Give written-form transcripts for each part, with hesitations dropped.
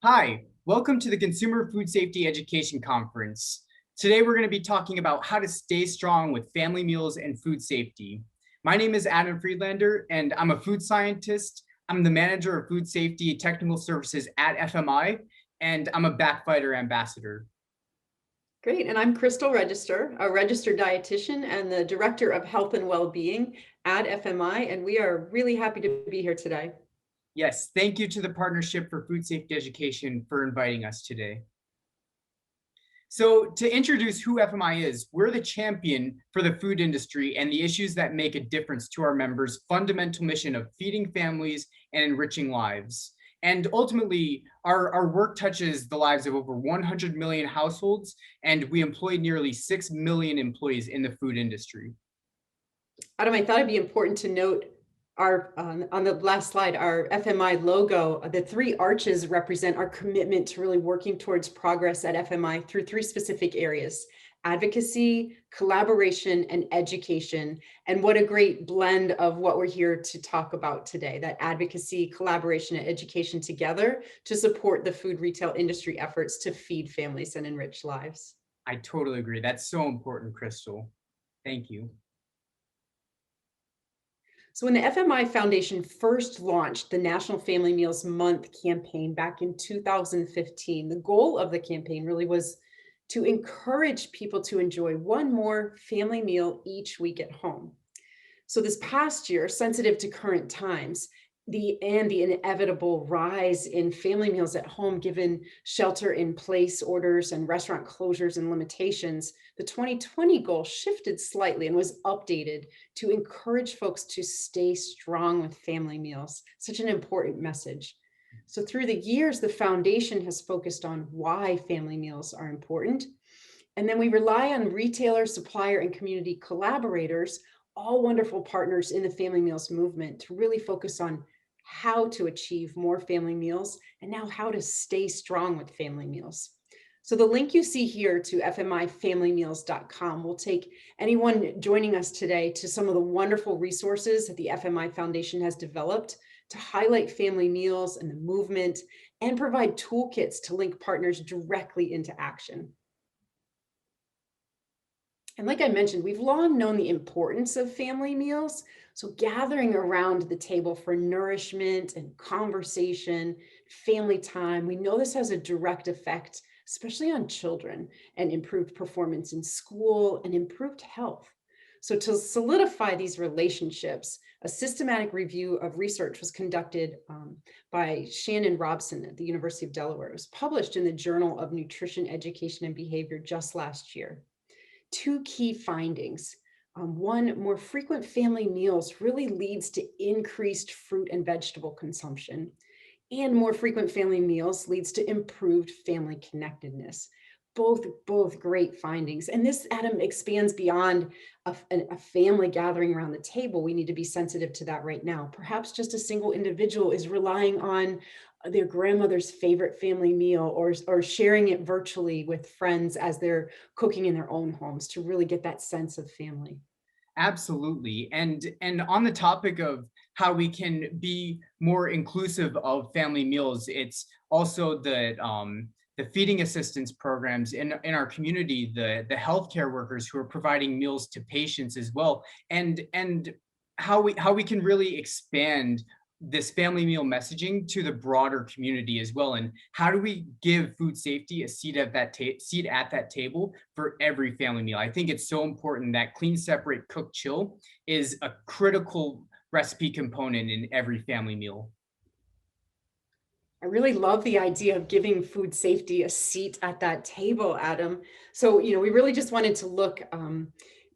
Hi, welcome to the Consumer Food Safety Education Conference. Today we're going to be talking about how to stay strong with family meals and food safety. My name is Adam Friedlander and I'm a food scientist. I'm the manager of food safety technical services at FMI, and I'm a Backfighter ambassador. Great, and I'm Krystal Register, a registered dietitian and the Director of Health and Wellbeing at FMI, and we are really happy to be here today. Yes, thank you to the Partnership for Food Safety Education for inviting us today. So to introduce who FMI is, we're the champion for the food industry and the issues that make a difference to our members' fundamental mission of feeding families and enriching lives. And ultimately, our work touches the lives of over 100 million households, and we employ nearly 6 million employees in the food industry. Adam, I thought it'd be important to note our on the last slide, our FMI logo. The three arches represent our commitment to really working towards progress at FMI through three specific areas: advocacy, collaboration, and education. And what a great blend of what we're here to talk about today, that advocacy, collaboration, and education together to support the food retail industry efforts to feed families and enrich lives. I totally agree. That's so important, Crystal. Thank you. So when the FMI Foundation first launched the National Family Meals Month campaign back in 2015, the goal of the campaign really was to encourage people to enjoy one more family meal each week at home. So this past year, sensitive to current times, the inevitable rise in family meals at home, given shelter in place orders and restaurant closures and limitations, the 2020 goal shifted slightly and was updated to encourage folks to stay strong with family meals. Such an important message. So through the years, the foundation has focused on why family meals are important. And then we rely on retailers, supplier, and community collaborators, all wonderful partners in the family meals movement, to really focus on how to achieve more family meals and now how to stay strong with family meals. So the link you see here to fmifamilymeals.com will take anyone joining us today to some of the wonderful resources that the FMI Foundation has developed to highlight family meals and the movement, and provide toolkits to link partners directly into action. And like I mentioned, we've long known the importance of family meals. So gathering around the table for nourishment and conversation, family time, we know this has a direct effect, especially on children, and improved performance in school and improved health. So to solidify these relationships, a systematic review of research was conducted by Shannon Robson at the University of Delaware. It was published in the Journal of Nutrition, Education, and Behavior just last year. Two key findings. One, more frequent family meals really leads to increased fruit and vegetable consumption, and more frequent family meals leads to improved family connectedness. Both great findings. And this, Adam, expands beyond a family gathering around the table. We need to be sensitive to that right now. Perhaps just a single individual is relying on their grandmother's favorite family meal, or sharing it virtually with friends as they're cooking in their own homes, to really get that sense of family. Absolutely. And on the topic of how we can be more inclusive of family meals, it's also the feeding assistance programs in our community, the healthcare workers who are providing meals to patients as well, and how we can really expand this family meal messaging to the broader community as well, and how do we give food safety a seat at that table for every family meal. I think it's so important that clean, separate, cook, chill is a critical recipe component in every family meal. I really love the idea of giving food safety a seat at that table, Adam. So, we really just wanted to look.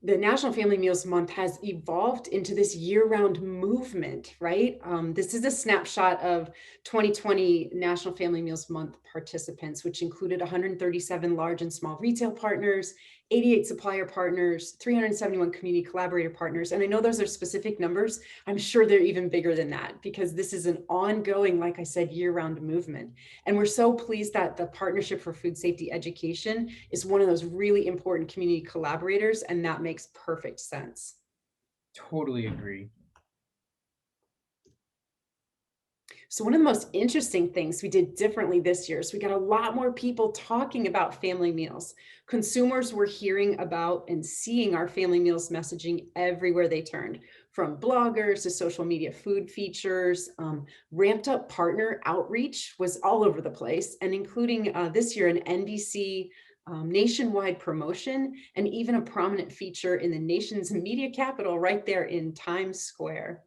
The National Family Meals Month has evolved into this year-round movement, right? This is a snapshot of 2020 National Family Meals Month participants, which included 137 large and small retail partners, 88 supplier partners, 371 community collaborator partners. And I know those are specific numbers. I'm sure they're even bigger than that, because this is an ongoing, like I said, year-round movement. And we're so pleased that the Partnership for Food Safety Education is one of those really important community collaborators, and that makes perfect sense. Totally agree. So one of the most interesting things we did differently this year is we got a lot more people talking about family meals. Consumers were hearing about and seeing our family meals messaging everywhere they turned, from bloggers to social media food features. Ramped up partner outreach was all over the place, and including this year an NBC nationwide promotion and even a prominent feature in the nation's media capital right there in Times Square.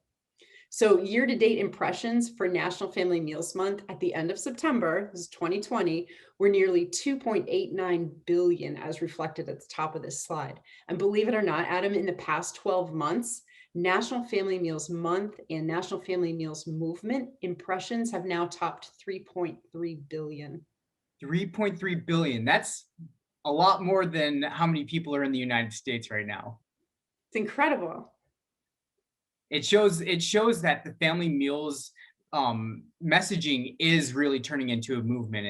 So year-to-date impressions for National Family Meals Month at the end of September, this is 2020, were nearly 2.89 billion as reflected at the top of this slide. And believe it or not, Adam, in the past 12 months, National Family Meals Month and National Family Meals Movement impressions have now topped 3.3 billion. 3.3 billion. That's a lot more than how many people are in the United States right now. It's incredible. It shows that the family meals messaging is really turning into a movement,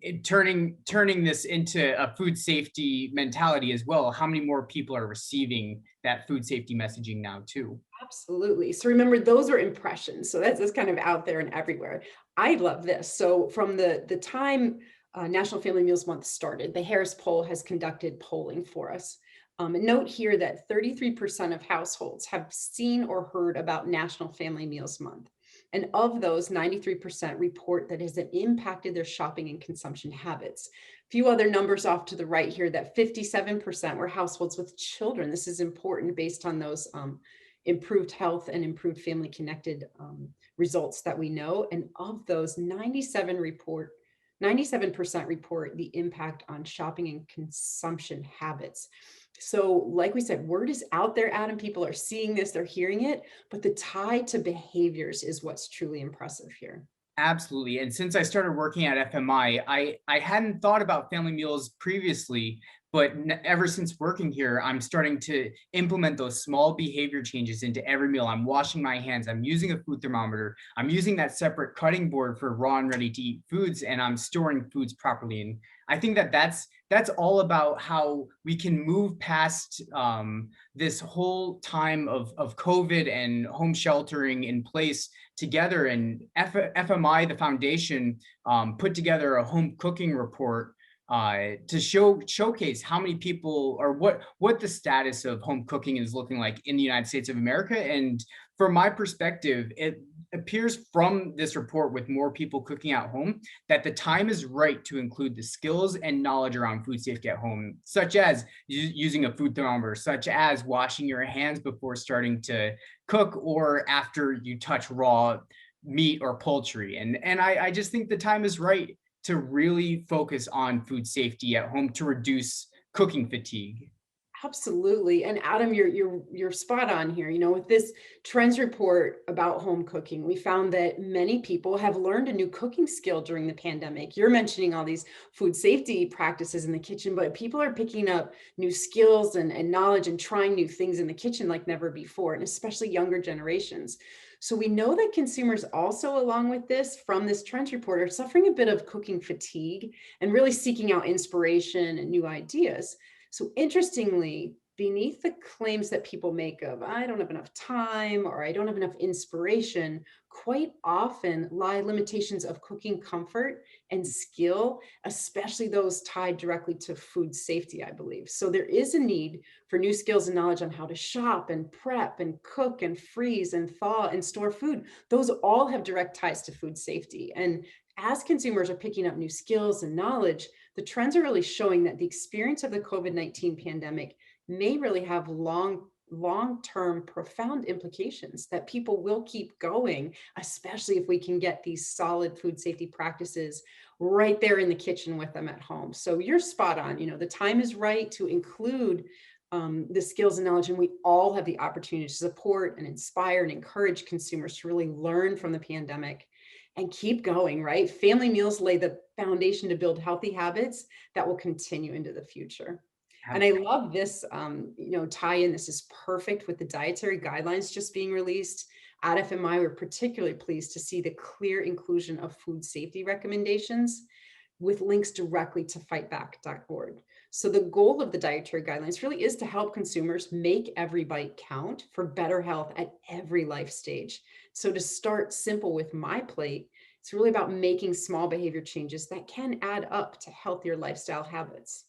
and turning this into a food safety mentality as well. How many more people are receiving that food safety messaging now too? Absolutely. So remember, those are impressions. So that's kind of out there and everywhere. I love this. So from the time National Family Meals Month started, the Harris Poll has conducted polling for us. And note here that 33% of households have seen or heard about National Family Meals Month. And of those, 93% report that it has impacted their shopping and consumption habits. A few other numbers off to the right here, that 57% were households with children. This is important based on those improved health and improved family connected results that we know. And of those, 97% report the impact on shopping and consumption habits. So like we said, word is out there, Adam. People are seeing this, they're hearing it, but the tie to behaviors is what's truly impressive here. Absolutely. And since I started working at FMI, I hadn't thought about family meals previously, but ever since working here, I'm starting to implement those small behavior changes into every meal. I'm washing my hands, I'm using a food thermometer, I'm using that separate cutting board for raw and ready to eat foods, and I'm storing foods properly. And I think that that's all about how we can move past this whole time of COVID and home sheltering in place together. And FMI, the foundation, put together a home cooking report to showcase how many people, or what the status of home cooking is looking like in the United States of America. And from my perspective, it appears from this report, with more people cooking at home, that the time is right to include the skills and knowledge around food safety at home, such as using a food thermometer, such as washing your hands before starting to cook or after you touch raw meat or poultry. And I just think the time is right to really focus on food safety at home to reduce cooking fatigue. Absolutely. And Adam, you're spot on here. You know, with this trends report about home cooking, we found that many people have learned a new cooking skill during the pandemic. You're mentioning all these food safety practices in the kitchen, but people are picking up new skills and knowledge and trying new things in the kitchen like never before, and especially younger generations. So we know that consumers also, along with this, from this trends report, are suffering a bit of cooking fatigue and really seeking out inspiration and new ideas. So interestingly, beneath the claims that people make of, I don't have enough time or I don't have enough inspiration, quite often lie limitations of cooking comfort and skill, especially those tied directly to food safety, I believe. So there is a need for new skills and knowledge on how to shop and prep and cook and freeze and thaw and store food. Those all have direct ties to food safety. And as consumers are picking up new skills and knowledge, the trends are really showing that the experience of the COVID-19 pandemic may really have long-term profound implications, that people will keep going, especially if we can get these solid food safety practices right there in the kitchen with them at home. So you're spot on. You know, the time is right to include the skills and knowledge, and we all have the opportunity to support and inspire and encourage consumers to really learn from the pandemic and keep going, right? Family meals lay the foundation to build healthy habits that will continue into the future. And I love this, tie in. This is perfect with the dietary guidelines just being released. At FMI, we're particularly pleased to see the clear inclusion of food safety recommendations with links directly to fightback.org. So the goal of the dietary guidelines really is to help consumers make every bite count for better health at every life stage. So to start simple with my plate, it's really about making small behavior changes that can add up to healthier lifestyle habits.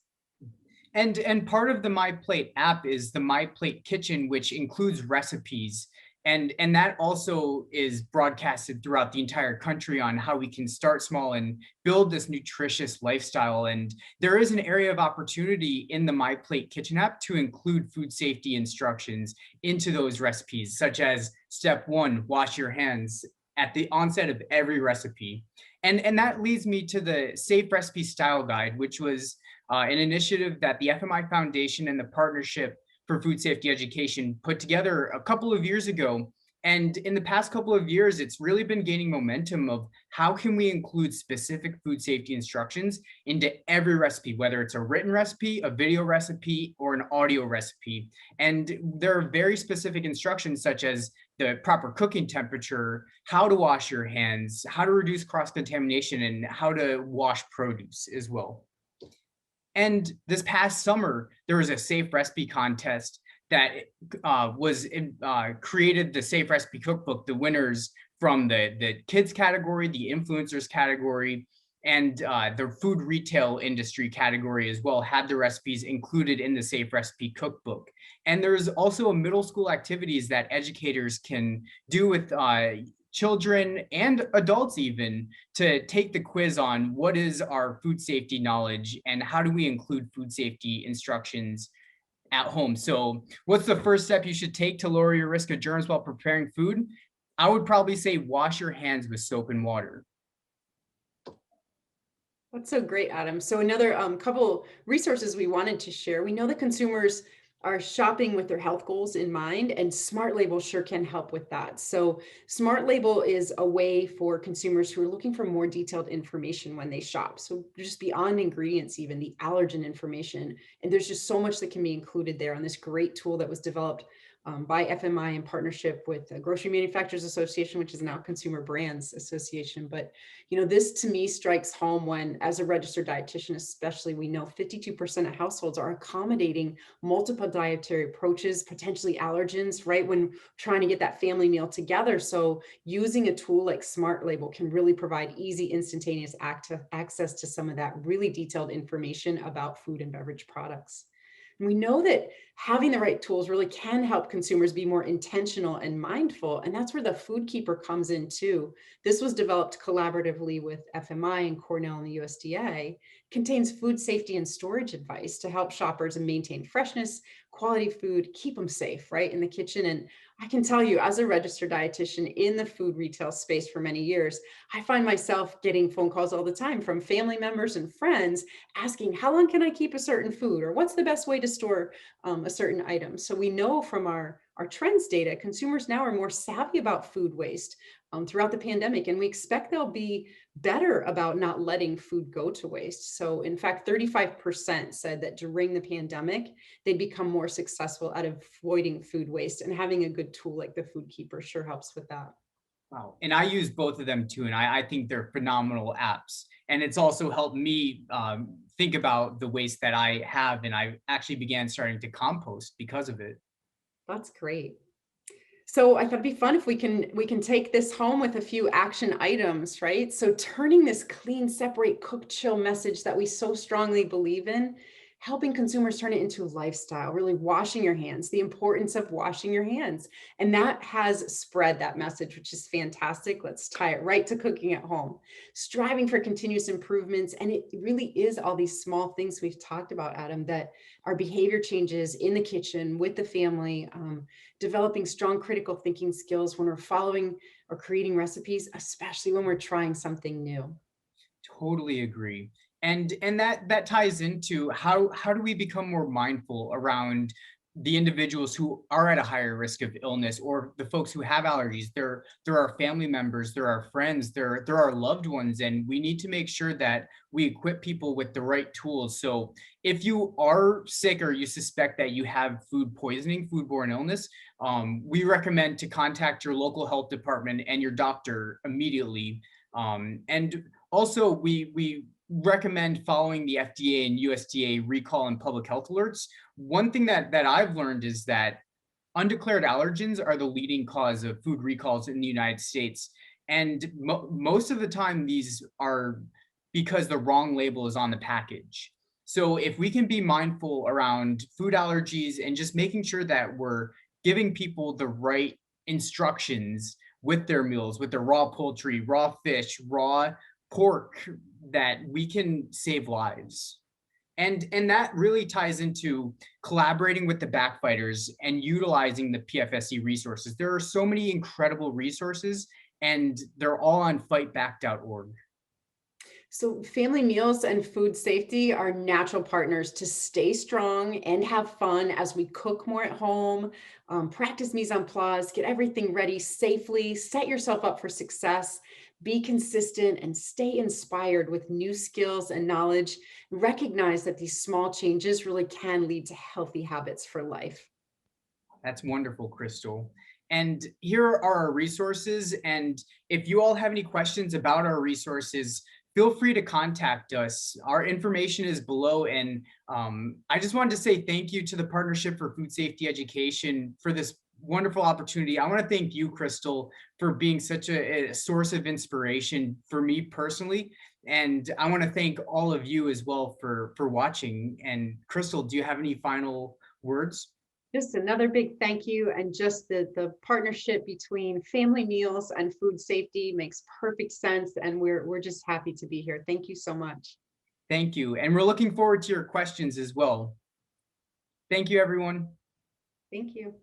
And part of the My Plate app is the My Plate Kitchen, which includes recipes. And that also is broadcasted throughout the entire country on how we can start small and build this nutritious lifestyle. And there is an area of opportunity in the My Plate Kitchen app to include food safety instructions into those recipes, such as step one, wash your hands at the onset of every recipe. And that leads me to the Safe Recipe Style Guide, which was an initiative that the FMI Foundation and the Partnership for Food Safety Education put together a couple of years ago. And in the past couple of years, it's really been gaining momentum of how can we include specific food safety instructions into every recipe, whether it's a written recipe, a video recipe, or an audio recipe. And there are very specific instructions such as the proper cooking temperature, how to wash your hands, how to reduce cross-contamination, and how to wash produce as well. And this past summer, there was a safe recipe contest that created the safe recipe cookbook. The winners from the kids category, the influencers category, and the food retail industry category as well had the recipes included in the safe recipe cookbook. And there's also a middle school activities that educators can do with children and adults even to take the quiz on what is our food safety knowledge and how do we include food safety instructions at home. So what's the first step you should take to lower your risk of germs while preparing food? I would probably say wash your hands with soap and water. That's so great, Adam. So another couple resources we wanted to share. We know that consumers are shopping with their health goals in mind, and Smart Label sure can help with that. So Smart Label is a way for consumers who are looking for more detailed information when they shop. So just beyond ingredients, even the allergen information. And there's just so much that can be included there on this great tool that was developed by FMI in partnership with the Grocery Manufacturers Association, which is now Consumer Brands Association. But this to me strikes home when, as a registered dietitian, especially, we know 52% of households are accommodating multiple dietary approaches, potentially allergens, right? When trying to get that family meal together. So using a tool like Smart Label can really provide easy, instantaneous access to some of that really detailed information about food and beverage products. And we know that having the right tools really can help consumers be more intentional and mindful. And that's where the Food Keeper comes in too. This was developed collaboratively with FMI and Cornell and the USDA, contains food safety and storage advice to help shoppers maintain freshness, quality food, keep them safe, right, in the kitchen. And I can tell you, as a registered dietitian in the food retail space for many years, I find myself getting phone calls all the time from family members and friends asking, how long can I keep a certain food? Or what's the best way to store a certain item? So we know from our trends data, consumers now are more savvy about food waste throughout the pandemic, and we expect they'll be better about not letting food go to waste. So in fact, 35% said that during the pandemic, they'd become more successful at avoiding food waste, and having a good tool like the Food Keeper sure helps with that. Wow. And I use both of them too. And I think they're phenomenal apps. And it's also helped me think about the waste that I have. And I actually began starting to compost because of it. That's great. So I thought it'd be fun if we can take this home with a few action items, right? So turning this clean, separate, cook, chill message that we so strongly believe in, helping consumers turn it into a lifestyle, really washing your hands, the importance of washing your hands. And that has spread that message, which is fantastic. Let's tie it right to cooking at home, striving for continuous improvements. And it really is all these small things we've talked about, Adam, that are behavior changes in the kitchen with the family, developing strong critical thinking skills when we're following or creating recipes, especially when we're trying something new. Totally agree. And that ties into how do we become more mindful around the individuals who are at a higher risk of illness, or the folks who have allergies. There are family members, there are friends, there are loved ones, and we need to make sure that we equip people with the right tools. So if you are sick or you suspect that you have food poisoning, foodborne illness, we recommend to contact your local health department and your doctor immediately. And also, we recommend following the FDA and USDA recall and public health alerts. One thing that I've learned is that undeclared allergens are the leading cause of food recalls in the United States. And most of the time, these are because the wrong label is on the package. So if we can be mindful around food allergies and just making sure that we're giving people the right instructions with their meals, with their raw poultry, raw fish, raw pork, that we can save lives. And that really ties into collaborating with the backfighters and utilizing the PFSC resources. There are so many incredible resources, and they're all on fightback.org. So, family meals and food safety are natural partners to stay strong and have fun as we cook more at home, practice mise en place, get everything ready safely, set yourself up for success, be consistent, and stay inspired with new skills and knowledge. Recognize that these small changes really can lead to healthy habits for life. That's wonderful, Crystal. And here are our resources. And if you all have any questions about our resources, feel free to contact us. Our information is below. And I just wanted to say thank you to the Partnership for Food Safety Education for this wonderful opportunity. I want to thank you, Crystal, for being such a source of inspiration for me personally. And I want to thank all of you as well for watching. And Crystal, do you have any final words? Just another big thank you. And just the partnership between family meals and food safety makes perfect sense. And we're just happy to be here. Thank you so much. Thank you. And we're looking forward to your questions as well. Thank you, everyone. Thank you.